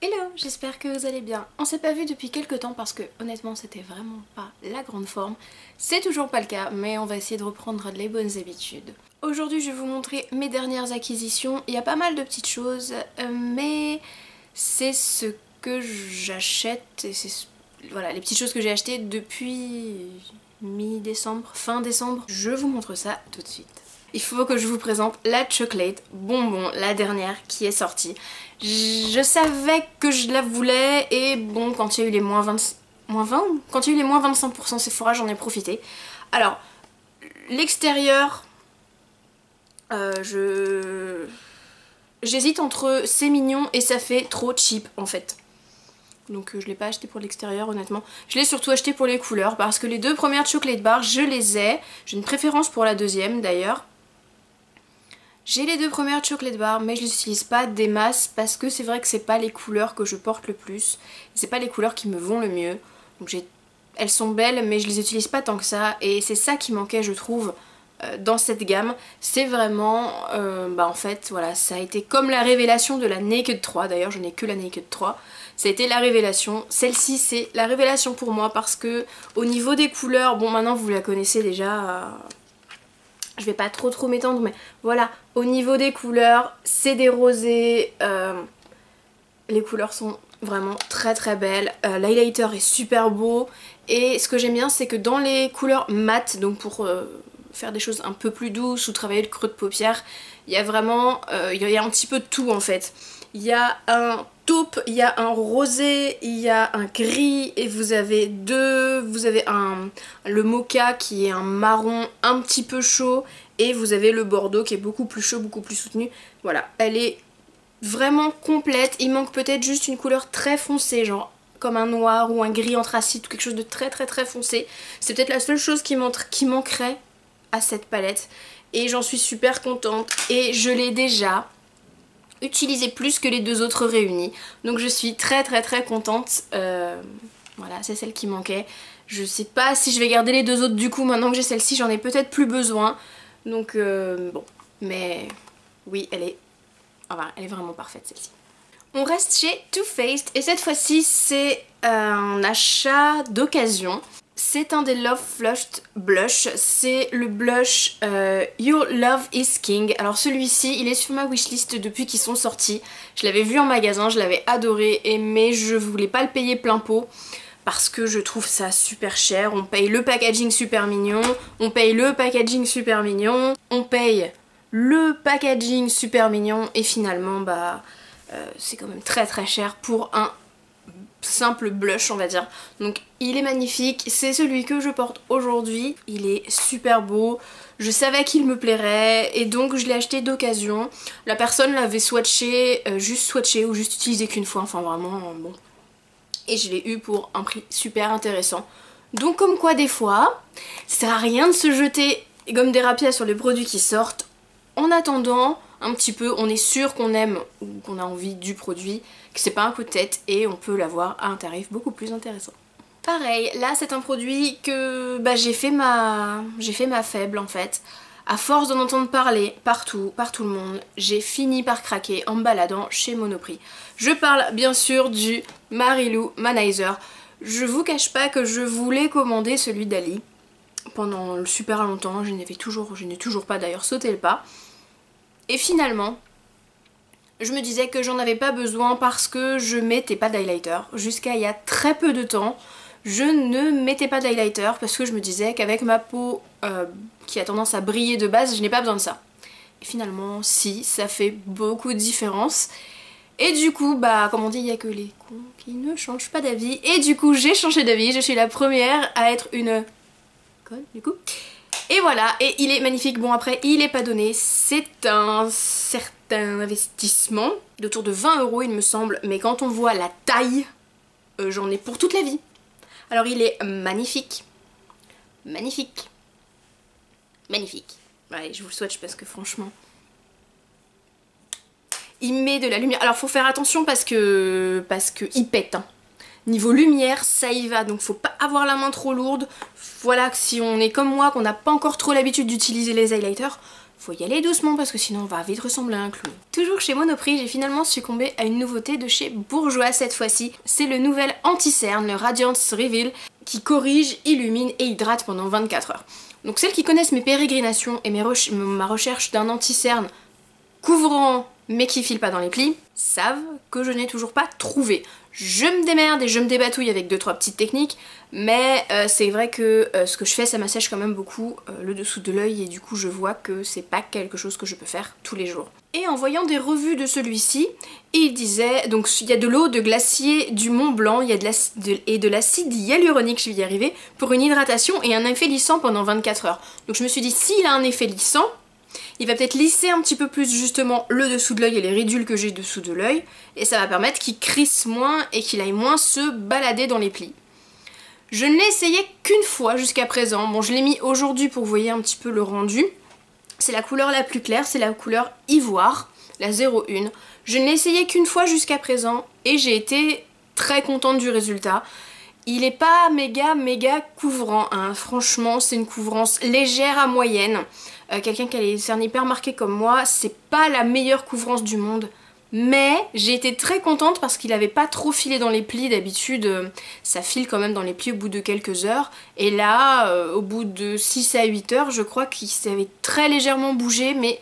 Hello, j'espère que vous allez bien. On s'est pas vu depuis quelques temps parce que honnêtement c'était vraiment pas la grande forme. C'est toujours pas le cas, mais on va essayer de reprendre les bonnes habitudes. Aujourd'hui je vais vous montrer mes dernières acquisitions. Il y a pas mal de petites choses, mais c'est ce que j'achète et c'est voilà, les petites choses que j'ai achetées depuis mi-décembre, fin décembre. Je vous montre ça tout de suite. Il faut que je vous présente la chocolate bonbon, la dernière qui est sortie. Je savais que je la voulais et bon, quand il y a eu les moins 20... Moins 20 Quand il y a eu les moins 25% Sephora, j'en ai profité. Alors, l'extérieur, j'hésite entre c'est mignon et ça fait trop cheap en fait. Donc je l'ai pas acheté pour l'extérieur honnêtement. Je l'ai surtout acheté pour les couleurs parce que les deux premières chocolate bars, je les ai. J'ai une préférence pour la deuxième d'ailleurs. J'ai les deux premières chocolate bars mais je les utilise pas des masses parce que c'est vrai que c'est pas les couleurs que je porte le plus. C'est pas les couleurs qui me vont le mieux. Donc elles sont belles mais je les utilise pas tant que ça et c'est ça qui manquait je trouve dans cette gamme. C'est vraiment, en fait voilà, ça a été comme la révélation de la Naked 3. D'ailleurs je n'ai que la Naked 3. Ça a été la révélation. Celle-ci c'est la révélation pour moi parce que au niveau des couleurs, bon maintenant vous la connaissez déjà... Je vais pas trop m'étendre mais voilà, au niveau des couleurs, c'est des rosés, les couleurs sont vraiment très belles, l'highlighter est super beau et ce que j'aime bien c'est que dans les couleurs mates, donc pour faire des choses un peu plus douces ou travailler le creux de paupière, il y a vraiment, il y a un petit peu de tout en fait. Il y a un taupe, il y a un rosé, il y a un gris et vous avez le mocha qui est un marron un petit peu chaud et vous avez le bordeaux qui est beaucoup plus chaud, beaucoup plus soutenu. Voilà, elle est vraiment complète. Il manque peut-être juste une couleur très foncée, genre comme un noir ou un gris anthracite ou quelque chose de très foncé. C'est peut-être la seule chose qui manquerait à cette palette et j'en suis super contente et je l'ai déjà utilisé plus que les deux autres réunis, donc je suis très contente. Voilà, c'est celle qui manquait. Je sais pas si je vais garder les deux autres du coup maintenant que j'ai celle-ci, j'en ai peut-être plus besoin, donc bon, mais oui elle est vraiment parfaite celle-ci. On reste chez Too Faced et cette fois-ci c'est un achat d'occasion. C'est un des Love Flushed Blush, c'est le blush Your Love is King. Alors celui-ci, il est sur ma wishlist depuis qu'ils sont sortis. Je l'avais vu en magasin, je l'avais adoré, mais je voulais pas le payer plein pot parce que je trouve ça super cher. On paye le packaging super mignon, on paye le packaging super mignon, on paye le packaging super mignon et finalement c'est quand même très cher pour un simple blush on va dire. Donc il est magnifique, c'est celui que je porte aujourd'hui, il est super beau, je savais qu'il me plairait et donc je l'ai acheté d'occasion. La personne l'avait swatché, juste swatché ou juste utilisé qu'une fois, enfin vraiment bon. Et je l'ai eu pour un prix super intéressant. Donc comme quoi des fois, ça sert à rien de se jeter comme des rapias sur les produits qui sortent. En attendant un petit peu, on est sûr qu'on aime ou qu'on a envie du produit, que c'est pas un coup de tête et on peut l'avoir à un tarif beaucoup plus intéressant. Pareil, là c'est un produit que j'ai fait ma faible en fait. À force d'en entendre parler partout, par tout le monde, j'ai fini par craquer en me baladant chez Monoprix. Je parle bien sûr du Marilou Manizer. Je vous cache pas que je voulais commander celui d'Ali pendant super longtemps, je n'ai toujours pas d'ailleurs sauté le pas. Et finalement, je me disais que j'en avais pas besoin parce que je mettais pas d'highlighter. Jusqu'à il y a très peu de temps, je ne mettais pas d'highlighter parce que je me disais qu'avec ma peau qui a tendance à briller de base, je n'ai pas besoin de ça. Et finalement, si, ça fait beaucoup de différence. Et du coup, comme on dit, il n'y a que les cons qui ne changent pas d'avis. Et du coup, j'ai changé d'avis, je suis la première à être une conne du coup. Et voilà, et il est magnifique. Bon après, il est pas donné, c'est un certain investissement d'autour de 20 € il me semble, mais quand on voit la taille, j'en ai pour toute la vie. Alors il est magnifique, magnifique. Ouais, je vous le swatch parce que franchement, il met de la lumière. Alors faut faire attention parce que il pète, hein. Niveau lumière, ça y va, donc faut pas avoir la main trop lourde. Voilà, si on est comme moi, qu'on n'a pas encore trop l'habitude d'utiliser les highlighters, faut y aller doucement parce que sinon on va vite ressembler à un clown. Toujours chez Monoprix, j'ai finalement succombé à une nouveauté de chez Bourjois cette fois-ci. C'est le nouvel anti-cerne, le Radiance Reveal, qui corrige, illumine et hydrate pendant 24 heures. Donc celles qui connaissent mes pérégrinations et ma recherche d'un anti-cerne couvrant mais qui file pas dans les plis, savent que je n'ai toujours pas trouvé. Je me démerde et je me débatouille avec 2-3 petites techniques, mais c'est vrai que ce que je fais, ça m'assèche quand même beaucoup le dessous de l'œil et du coup je vois que c'est pas quelque chose que je peux faire tous les jours. Et en voyant des revues de celui-ci, il disait, donc il y a de l'eau de glacier du Mont Blanc, il y a de l'acide hyaluronique, je vais y arriver, pour une hydratation et un effet lissant pendant 24 heures. Donc je me suis dit, s'il a un effet lissant, il va peut-être lisser un petit peu plus justement le dessous de l'œil et les ridules que j'ai dessous de l'œil, et ça va permettre qu'il crisse moins et qu'il aille moins se balader dans les plis. Je ne l'ai essayé qu'une fois jusqu'à présent. Bon, je l'ai mis aujourd'hui pour que vous voyez un petit peu le rendu. C'est la couleur la plus claire, c'est la couleur ivoire, la 01. Je ne l'ai essayé qu'une fois jusqu'à présent et j'ai été très contente du résultat. Il est pas méga couvrant, hein. Franchement c'est une couvrance légère à moyenne. Quelqu'un qui a les cernes hyper marquées comme moi, c'est pas la meilleure couvrance du monde. Mais j'ai été très contente parce qu'il avait pas trop filé dans les plis. D'habitude ça file quand même dans les plis au bout de quelques heures. Et là au bout de 6 à 8 heures je crois qu'il s'avait très légèrement bougé mais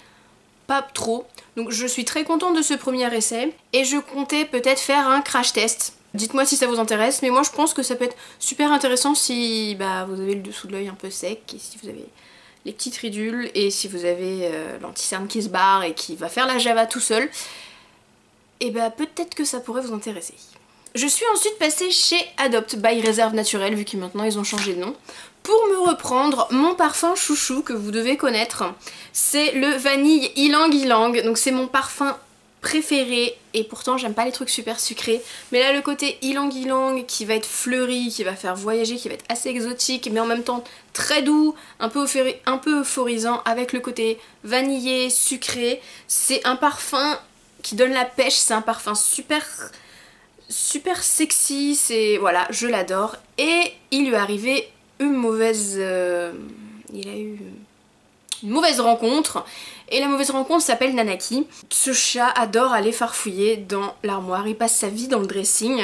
pas trop. Donc je suis très contente de ce premier essai et je comptais peut-être faire un crash test. Dites-moi si ça vous intéresse, mais moi je pense que ça peut être super intéressant si vous avez le dessous de l'œil un peu sec et si vous avez les petites ridules et si vous avez l'anti-cerne qui se barre et qui va faire la java tout seul. Et peut-être que ça pourrait vous intéresser. Je suis ensuite passée chez Adopt by Réserve Naturelle, vu que maintenant ils ont changé de nom, pour me reprendre mon parfum chouchou que vous devez connaître. C'est le vanille Ylang Ylang, donc c'est mon parfum préféré et pourtant j'aime pas les trucs super sucrés, mais là le côté Ylang Ylang qui va être fleuri, qui va faire voyager, qui va être assez exotique mais en même temps très doux, un peu euphorisant avec le côté vanillé, sucré, c'est un parfum qui donne la pêche, c'est un parfum super sexy, c'est voilà, je l'adore. Et il lui est arrivé une mauvaise une mauvaise rencontre. Et la mauvaise rencontre s'appelle Nanaki. Ce chat adore aller farfouiller dans l'armoire, il passe sa vie dans le dressing.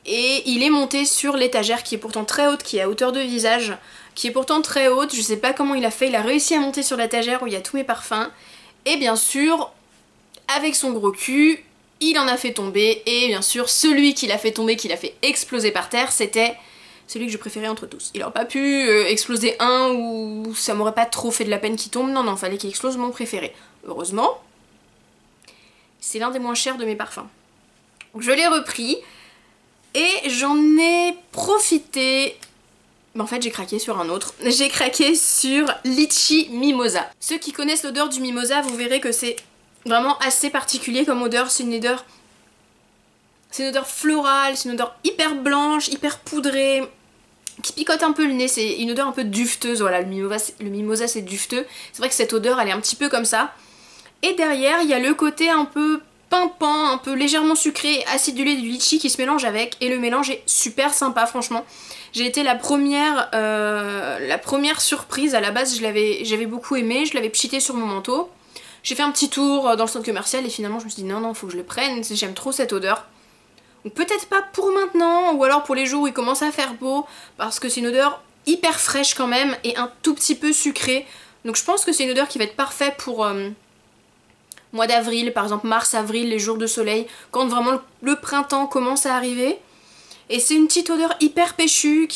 Et il est monté sur l'étagère qui est pourtant très haute, qui est à hauteur de visage, qui est pourtant très haute, je sais pas comment il a fait, il a réussi à monter sur l'étagère où il y a tous mes parfums. Et bien sûr, avec son gros cul, il en a fait tomber. Et bien sûr, celui qui l'a fait tomber, qui l'a fait exploser par terre, c'était celui que je préférais entre tous. Il aurait pas pu exploser un ou ça m'aurait pas trop fait de la peine qu'il tombe. Non, fallait qu'il explose mon préféré. Heureusement, c'est l'un des moins chers de mes parfums. Donc je l'ai repris et j'en ai profité. En fait j'ai craqué sur un autre. J'ai craqué sur Litchi Mimosa. Ceux qui connaissent l'odeur du mimosa, vous verrez que c'est vraiment assez particulier comme odeur. C'est une odeur florale, c'est une odeur hyper blanche, hyper poudrée, qui picote un peu le nez, c'est une odeur un peu dufteuse, voilà, le mimosa c'est dufteux, c'est vrai que cette odeur elle est un petit peu comme ça. Et derrière il y a le côté un peu pimpant, un peu légèrement sucré, acidulé du litchi qui se mélange avec, et le mélange est super sympa franchement. J'ai été la première surprise, à la base j'avais beaucoup aimé, je l'avais pchité sur mon manteau. J'ai fait un petit tour dans le centre commercial et finalement je me suis dit non, faut que je le prenne, j'aime trop cette odeur. Donc peut-être pas pour maintenant, ou alors pour les jours où il commence à faire beau, parce que c'est une odeur hyper fraîche quand même, et un tout petit peu sucrée. Donc je pense que c'est une odeur qui va être parfaite pour mois d'avril, par exemple mars-avril, les jours de soleil, quand vraiment le printemps commence à arriver. Et c'est une petite odeur hyper péchue,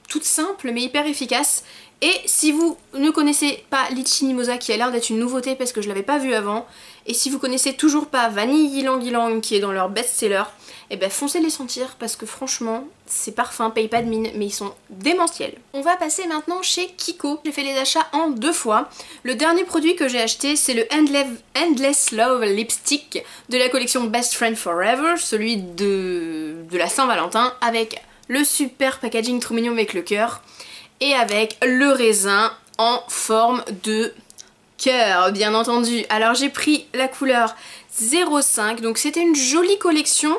toute simple mais hyper efficace. Et si vous ne connaissez pas Litchi Mimosa, qui a l'air d'être une nouveauté parce que je l'avais pas vu avant, et si vous connaissez toujours pas Vanille Ylang Ylang qui est dans leur best-seller, et foncez les sentir parce que franchement, ces parfums payent pas de mine, mais ils sont démentiels. On va passer maintenant chez Kiko. J'ai fait les achats en 2 fois. Le dernier produit que j'ai acheté, c'est le Endless Love Lipstick de la collection Best Friend Forever, celui de la Saint-Valentin, avec le super packaging trop mignon avec le cœur. Et avec le raisin en forme de cœur, bien entendu. Alors j'ai pris la couleur 05, donc c'était une jolie collection,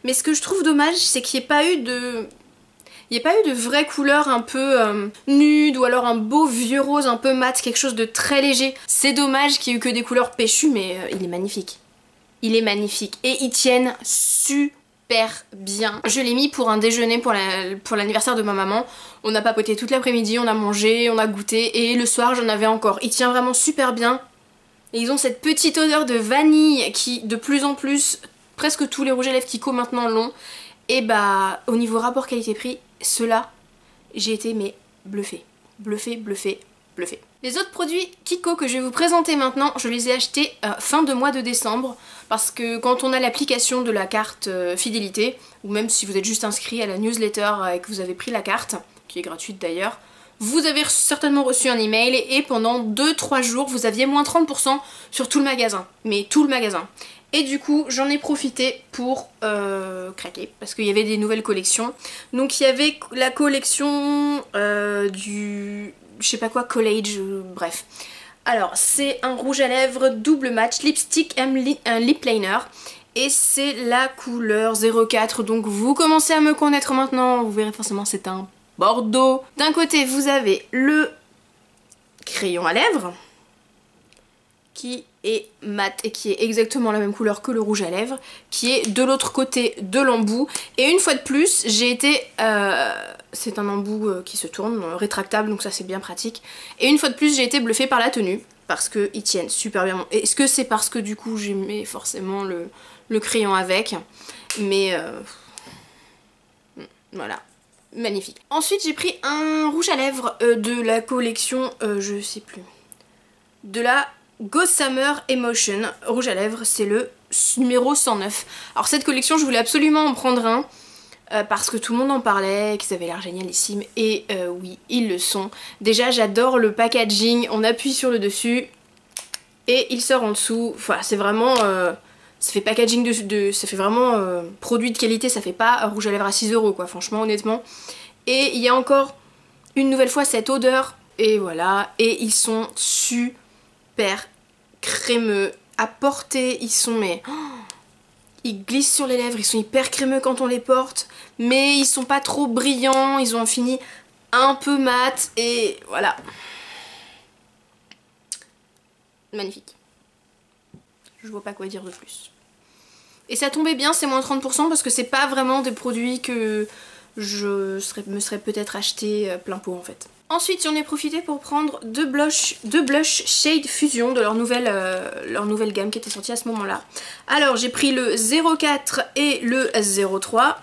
mais ce que je trouve dommage, c'est qu'il n'y ait pas eu de... Il n'y a pas eu de vraie couleur un peu nude ou alors un beau vieux rose un peu mat, quelque chose de très léger. C'est dommage qu'il n'y ait eu que des couleurs péchues, mais il est magnifique. Il est magnifique et ils tiennent super bien. Je l'ai mis pour un déjeuner pour l'anniversaire de ma maman. On a papoté toute l'après-midi, on a mangé, on a goûté et le soir j'en avais encore. Il tient vraiment super bien. Et ils ont cette petite odeur de vanille qui de plus en plus, presque tous les rouges à lèvres Kiko maintenant l'ont. Et bah au niveau rapport qualité-prix, ceux-là, j'ai été mais bluffée. Bluffée, bluffée, bluffée. Les autres produits Kiko que je vais vous présenter maintenant, je les ai achetés fin de mois de décembre parce que quand on a l'application de la carte fidélité, ou même si vous êtes juste inscrit à la newsletter et que vous avez pris la carte, qui est gratuite d'ailleurs, vous avez certainement reçu un email et pendant 2-3 jours vous aviez moins 30% sur tout le magasin, mais tout le magasin. Et du coup j'en ai profité pour craquer parce qu'il y avait des nouvelles collections. Donc il y avait la collection du je sais pas quoi college, bref. Alors c'est un rouge à lèvres double match lipstick un lip liner et c'est la couleur 04, donc vous commencez à me connaître maintenant, vous verrez forcément c'est un bordeaux. D'un côté vous avez le crayon à lèvres qui est mat et qui est exactement la même couleur que le rouge à lèvres, qui est de l'autre côté de l'embout. Et une fois de plus, j'ai été... c'est un embout qui se tourne, rétractable, donc ça c'est bien pratique. Et une fois de plus, j'ai été bluffée par la tenue, parce qu'ils tiennent super bien. Est-ce que c'est parce que du coup j'aimais forcément le crayon avec, mais voilà. Magnifique. Ensuite j'ai pris un rouge à lèvres de la collection, je sais plus, de la Gossamer Emotion rouge à lèvres, c'est le numéro 109. Alors cette collection je voulais absolument en prendre un parce que tout le monde en parlait, qu'ils avaient l'air génialissimes et oui ils le sont. Déjà j'adore le packaging, on appuie sur le dessus et il sort en dessous, enfin c'est vraiment... ça fait packaging ça fait vraiment produit de qualité, ça fait pas rouge à lèvres à 6 € quoi, franchement honnêtement. Et il y a encore une nouvelle fois cette odeur, et voilà, et ils sont super crémeux à porter, ils sont mais... ils glissent sur les lèvres, ils sont hyper crémeux quand on les porte, mais ils sont pas trop brillants, ils ont un fini un peu mat, et voilà. Magnifique. Je vois pas quoi dire de plus. Et ça tombait bien, c'est moins 30% parce que c'est pas vraiment des produits que je me serais peut-être acheté plein pot en fait. Ensuite j'en ai profité pour prendre deux blush Shade Fusion de leur nouvelle gamme qui était sortie à ce moment-là. Alors j'ai pris le 04 et le 03.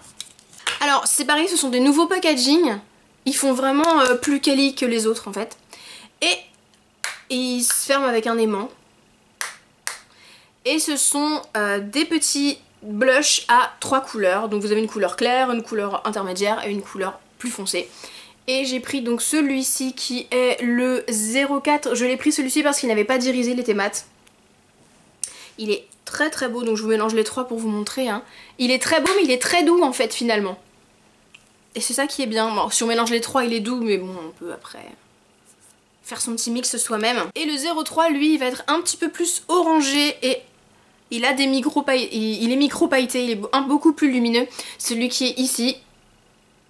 Alors c'est pareil, ce sont des nouveaux packaging. Ils font vraiment plus quali que les autres en fait. Et ils se ferment avec un aimant. Et ce sont des petits blushs à 3 couleurs. Donc vous avez une couleur claire, une couleur intermédiaire et une couleur plus foncée. Et j'ai pris donc celui-ci qui est le 04. Je l'ai pris celui-ci parce qu'il n'avait pas d'irisé, il était mat. Il est très très beau, donc je vous mélange les trois pour vous montrer. Hein. Il est très beau mais il est très doux en fait finalement. Et c'est ça qui est bien. Bon, si on mélange les trois il est doux mais bon on peut après... faire son petit mix soi-même. Et le 03 lui il va être un petit peu plus orangé et il a des il est micro pailleté, il est beaucoup plus lumineux, celui qui est ici.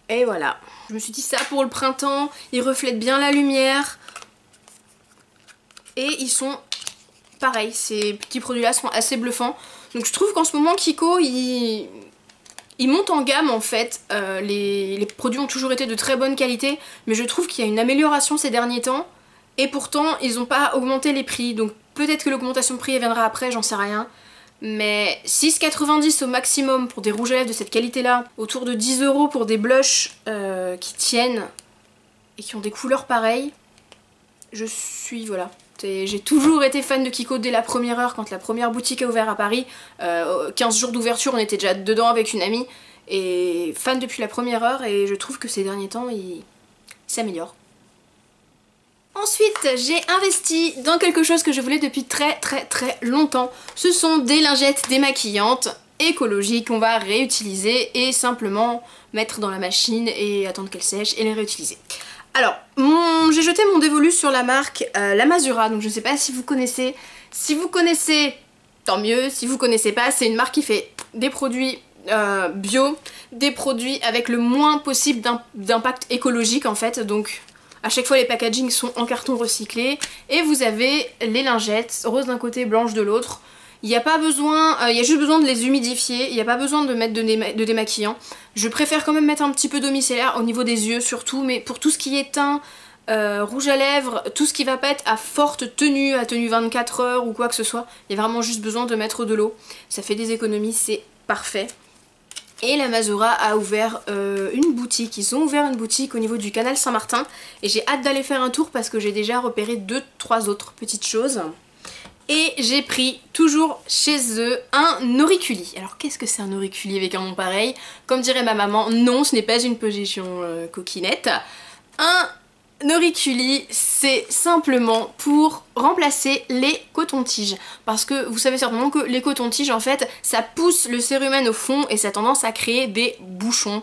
Et voilà, je me suis dit ça pour le printemps, il reflète bien la lumière. Et ils sont pareil, ces petits produits là sont assez bluffants. Donc je trouve qu'en ce moment Kiko il monte en gamme en fait. Les produits ont toujours été de très bonne qualité, mais je trouve qu'il y a une amélioration ces derniers temps. Et pourtant ils n'ont pas augmenté les prix, donc peut-être que l'augmentation de prix viendra après, j'en sais rien. Mais 6,90 au maximum pour des rouges à lèvres de cette qualité là, autour de 10 € pour des blushs qui tiennent et qui ont des couleurs pareilles, je suis, voilà. J'ai toujours été fan de Kiko dès la première heure, quand la première boutique a ouvert à Paris. 15 jours d'ouverture, on était déjà dedans avec une amie. Et fan depuis la première heure, et je trouve que ces derniers temps, il s'améliore. Ensuite, j'ai investi dans quelque chose que je voulais depuis très longtemps. Ce sont des lingettes démaquillantes écologiques qu'on va réutiliser et simplement mettre dans la machine et attendre qu'elles sèchent et les réutiliser. Alors, j'ai jeté mon dévolu sur la marque La Masura, donc je ne sais pas si vous connaissez. Si vous connaissez, tant mieux. Si vous connaissez pas, c'est une marque qui fait des produits bio, des produits avec le moins possible d'impact écologique en fait. Donc à chaque fois les packagings sont en carton recyclé. Et vous avez les lingettes, rose d'un côté, blanche de l'autre. Il n'y a pas besoin, il y a juste besoin de les humidifier, il n'y a pas besoin de mettre de démaquillant. Je préfère quand même mettre un petit peu d'eau micellaire au niveau des yeux surtout, mais pour tout ce qui est teint, rouge à lèvres, tout ce qui va pas être à forte tenue, à tenue 24 heures ou quoi que ce soit, il y a vraiment juste besoin de mettre de l'eau. Ça fait des économies, c'est parfait. Et la Mazora a ouvert une boutique, ils ont ouvert une boutique au niveau du canal Saint-Martin et j'ai hâte d'aller faire un tour parce que j'ai déjà repéré 2-3 autres petites choses. Et j'ai pris toujours chez eux un auriculi. Alors qu'est-ce que c'est un auriculi avec un nom pareil? Comme dirait ma maman, non, ce n'est pas une position coquinette. Un auriculi, c'est simplement pour remplacer les cotons-tiges. Parce que vous savez certainement que les cotons-tiges, en fait, ça pousse le cérumen au fond et ça a tendance à créer des bouchons.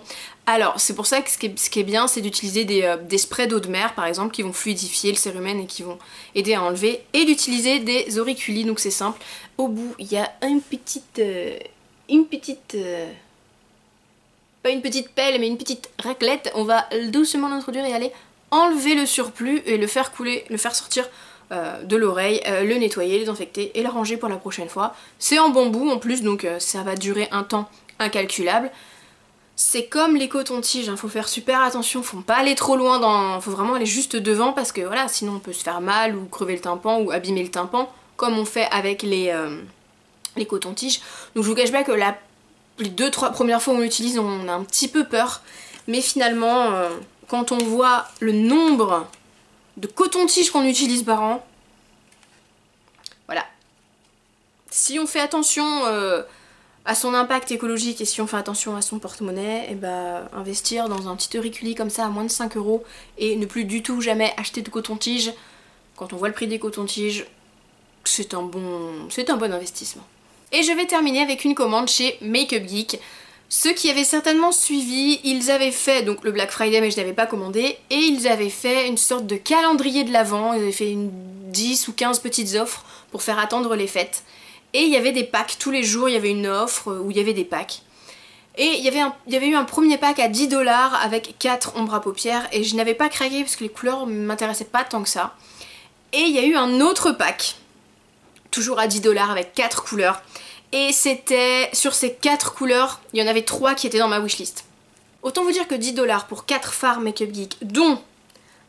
Alors, c'est pour ça que ce qui est bien, c'est d'utiliser des sprays d'eau de mer, par exemple, qui vont fluidifier le cérumen et qui vont aider à enlever. Et d'utiliser des auriculis, donc c'est simple. Au bout, il y a une petite pas une petite pelle, mais une petite raclette. On va doucement l'introduire et aller enlever le surplus et le faire couler, le faire sortir de l'oreille, le nettoyer, le désinfecter et le ranger pour la prochaine fois. C'est en bambou en plus, donc ça va durer un temps incalculable. C'est comme les cotons-tiges, faut faire super attention, faut pas aller trop loin, faut vraiment aller juste devant parce que voilà, sinon on peut se faire mal ou crever le tympan ou abîmer le tympan, comme on fait avec les cotons-tiges. Donc je vous cache pas que les 2-3 premières fois où on l'utilise, on a un petit peu peur, mais finalement, quand on voit le nombre de cotons-tiges qu'on utilise par an, voilà. Si on fait attention à son impact écologique et si on fait attention à son porte-monnaie, et bah investir dans un petit auriculi comme ça à moins de 5 € et ne plus du tout jamais acheter de coton-tige, quand on voit le prix des cotons-tiges, c'est un bon investissement. Et je vais terminer avec une commande chez Makeup Geek. Ceux qui avaient certainement suivi, ils avaient fait donc le Black Friday mais je n'avais pas commandé, et ils avaient fait une sorte de calendrier de l'Avent, ils avaient fait 10 ou 15 petites offres pour faire attendre les fêtes. Et il y avait des packs, tous les jours il y avait une offre où il y avait des packs. Et il y avait eu un premier pack à 10 $ avec 4 ombres à paupières et je n'avais pas craqué parce que les couleurs ne m'intéressaient pas tant que ça. Et il y a eu un autre pack, toujours à 10 $ avec 4 couleurs. Et c'était, sur ces 4 couleurs, il y en avait 3 qui étaient dans ma wishlist. Autant vous dire que 10 $ pour 4 fards Makeup Geek, dont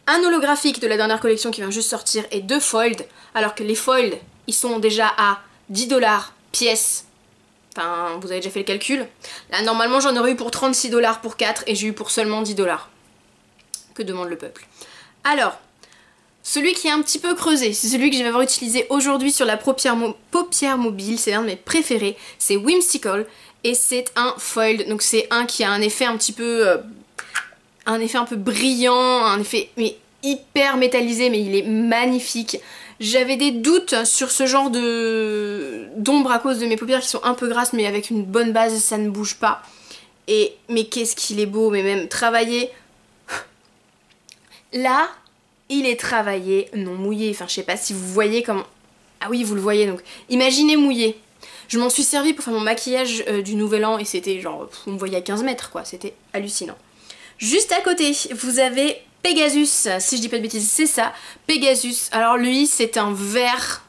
un holographique de la dernière collection qui vient juste sortir et 2 foiled, alors que les foiled, ils sont déjà à 10 $ pièce. Enfin, vous avez déjà fait le calcul. Là, normalement, j'en aurais eu pour 36 $ pour 4 et j'ai eu pour seulement 10 $. Que demande le peuple? Alors, celui qui est un petit peu creusé, c'est celui que je vais avoir utilisé aujourd'hui sur la paupière mobile, c'est un de mes préférés, c'est Whimsical et c'est un foiled, donc c'est un qui a un effet un petit peu un peu brillant, un effet mais hyper métallisé, mais il est magnifique. J'avais des doutes sur ce genre d'ombre à cause de mes paupières qui sont un peu grasses, mais avec une bonne base ça ne bouge pas. Mais qu'est-ce qu'il est beau, mais même travaillé. Là, il est travaillé, non mouillé, enfin je sais pas si vous voyez comment... Ah oui, vous le voyez, donc imaginez mouillé. Je m'en suis servi pour faire mon maquillage du nouvel an et c'était genre, on me voyait à 15 mètres quoi, c'était hallucinant. Juste à côté, vous avez Pegasus, si je dis pas de bêtises, c'est ça, Pegasus. Alors lui, c'est un vert...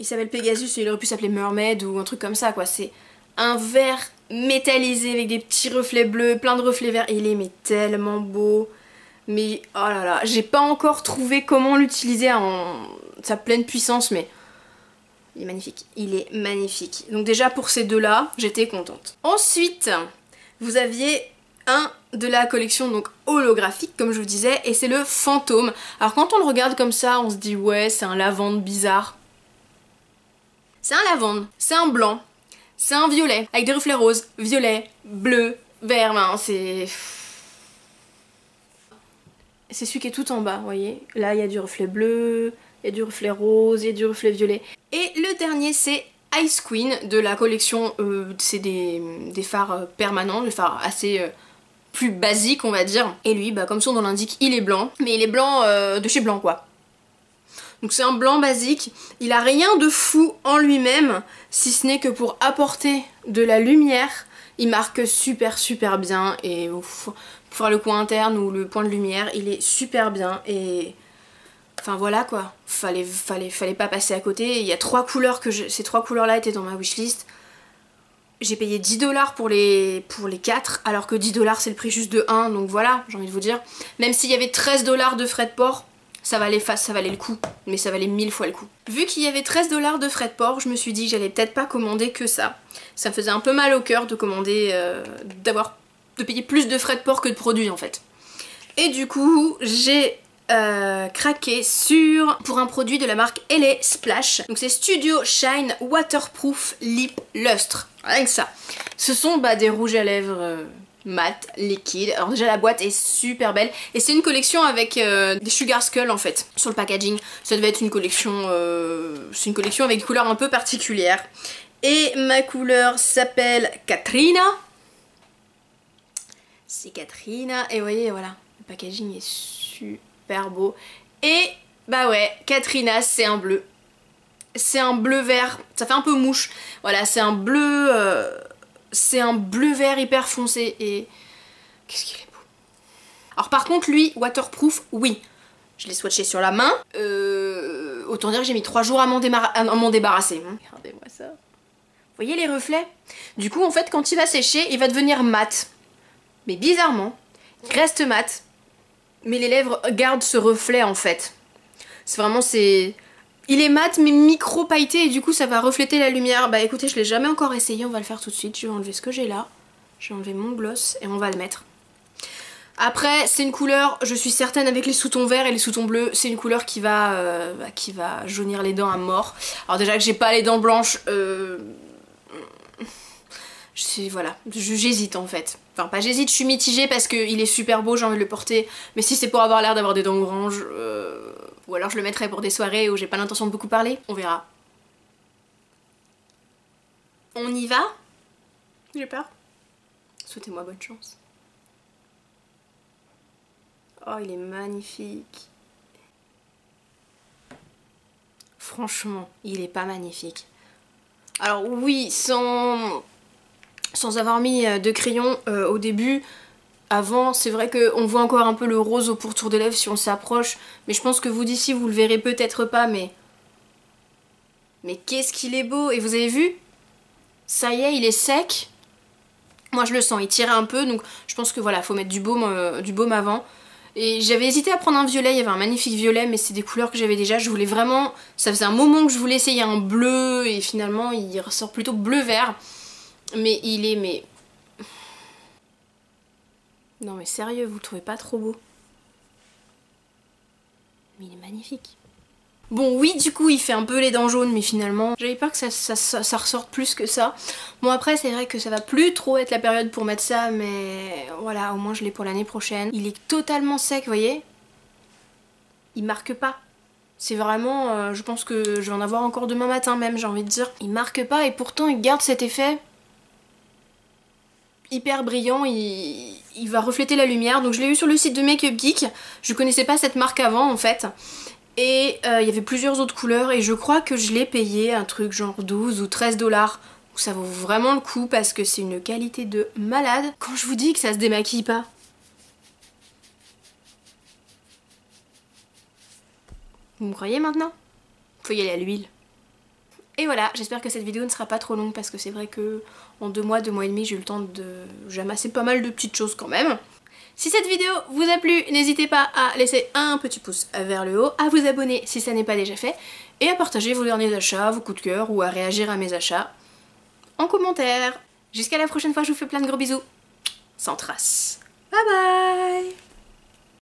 Il s'appelle Pegasus, il aurait pu s'appeler Mermaid ou un truc comme ça quoi, c'est un vert métallisé avec des petits reflets bleus, plein de reflets verts, et il est mais tellement beau. Mais oh là là, j'ai pas encore trouvé comment l'utiliser en sa pleine puissance, mais il est magnifique. Il est magnifique. Donc déjà pour ces deux-là, j'étais contente. Ensuite, vous aviez un de la collection donc holographique, comme je vous disais, et c'est le fantôme. Alors quand on le regarde comme ça, on se dit ouais, c'est un lavande bizarre. C'est un lavande, c'est un blanc, c'est un violet, avec des reflets roses, violet, bleu, vert, ben, c'est celui qui est tout en bas, vous voyez. Là, il y a du reflet bleu, il y a du reflet rose, il y a du reflet violet. Et le dernier, c'est Ice Queen de la collection, c'est des fards permanents, des fards assez plus basiques, on va dire. Et lui, bah, comme son nom l'indique, il est blanc, mais il est blanc de chez Blanc, quoi. Donc c'est un blanc basique, il a rien de fou en lui-même, si ce n'est que pour apporter de la lumière, il marque super bien et pour faire le coin interne ou le point de lumière, il est super bien et... Enfin voilà quoi, fallait pas passer à côté. Il y a 3 couleurs ces 3 couleurs là étaient dans ma wishlist. J'ai payé 10$ pour les 4, alors que 10$ c'est le prix juste de 1, donc voilà, j'ai envie de vous dire. Même s'il y avait 13$ de frais de port, ça valait le coup, mais ça valait 1000 fois le coup. Vu qu'il y avait 13$ de frais de port, je me suis dit que j'allais peut-être pas commander que ça. Ça me faisait un peu mal au cœur de commander, de payer plus de frais de port que de produits en fait. Et du coup, j'ai craqué pour un produit de la marque LA Splash. Donc c'est Studio Shine Waterproof Lip Lustre. Rien que ça. Ce sont des rouges à lèvres mat, liquide. Alors déjà la boîte est super belle. Et c'est une collection avec des Sugar Skull en fait. Sur le packaging. Ça devait être une collection... c'est une collection avec des couleurs un peu particulières. Et ma couleur s'appelle Katrina. C'est Katrina. Et vous voyez, voilà. Le packaging est super beau. Et bah ouais, Katrina, c'est un bleu. C'est un bleu vert, ça fait un peu mouche. Voilà, c'est un bleu vert hyper foncé et qu'est-ce qu'il est beau. Alors par contre lui, waterproof, oui. Je l'ai swatché sur la main. Autant dire que j'ai mis 3 jours à m'en débarrasser. Regardez-moi ça. Vous voyez les reflets? Du coup en fait quand il va sécher, il va devenir mat. Mais bizarrement, il reste mat. Mais les lèvres gardent ce reflet en fait. C'est vraiment, il est mat mais micro pailleté et du coup ça va refléter la lumière. Bah écoutez, je l'ai jamais encore essayé, on va le faire tout de suite. Je vais enlever ce que j'ai là. Je vais enlever mon gloss et on va le mettre. Après, c'est une couleur, je suis certaine avec les sous-tons verts et les sous-tons bleus, c'est une couleur qui va jaunir les dents à mort. Alors déjà que j'ai pas les dents blanches, voilà, j'hésite en fait. Enfin pas j'hésite, je suis mitigée parce qu'il est super beau, j'ai envie de le porter. Mais si c'est pour avoir l'air d'avoir des dents oranges, ou alors je le mettrai pour des soirées où j'ai pas l'intention de beaucoup parler, on verra. On y va? J'ai peur. Souhaitez-moi bonne chance. Oh, il est magnifique. Franchement, il est pas magnifique. Alors oui, sans avoir mis de crayon au début, avant, c'est vrai qu'on voit encore un peu le rose au pourtour des lèvres si on s'approche. Mais je pense que vous d'ici, vous le verrez peut-être pas, mais qu'est-ce qu'il est beau! Et vous avez vu? Ça y est, il est sec. Moi je le sens, il tire un peu, donc je pense que voilà, faut mettre du baume avant. Et j'avais hésité à prendre un violet, il y avait un magnifique violet, mais c'est des couleurs que j'avais déjà. Je voulais vraiment, ça faisait un moment que je voulais essayer un bleu, et finalement il ressort plutôt bleu-vert. Mais il est, non mais sérieux, vous le trouvez pas trop beau? Mais il est magnifique. Bon oui, du coup il fait un peu les dents jaunes, mais finalement j'avais peur que ça ressorte plus que ça. Bon après c'est vrai que ça va plus trop être la période pour mettre ça, mais voilà, au moins je l'ai pour l'année prochaine. Il est totalement sec, vous voyez? Il marque pas. C'est vraiment, je pense que je vais en avoir encore demain matin même, j'ai envie de dire. Il marque pas et pourtant il garde cet effet hyper brillant, il va refléter la lumière. Donc je l'ai eu sur le site de Make Up Geek, je connaissais pas cette marque avant en fait. Et il y avait plusieurs autres couleurs et je crois que je l'ai payé un truc genre 12 ou 13$. Ça vaut vraiment le coup parce que c'est une qualité de malade. Quand je vous dis que ça se démaquille pas. Vous me croyez maintenant? Faut y aller à l'huile. Et voilà, j'espère que cette vidéo ne sera pas trop longue parce que c'est vrai que en 2 mois et demi, j'ai eu le temps de jamasser pas mal de petites choses quand même. Si cette vidéo vous a plu, n'hésitez pas à laisser un petit pouce vers le haut, à vous abonner si ça n'est pas déjà fait, et à partager vos derniers achats, vos coups de cœur, ou à réagir à mes achats en commentaire. Jusqu'à la prochaine fois, je vous fais plein de gros bisous. Sans trace. Bye bye!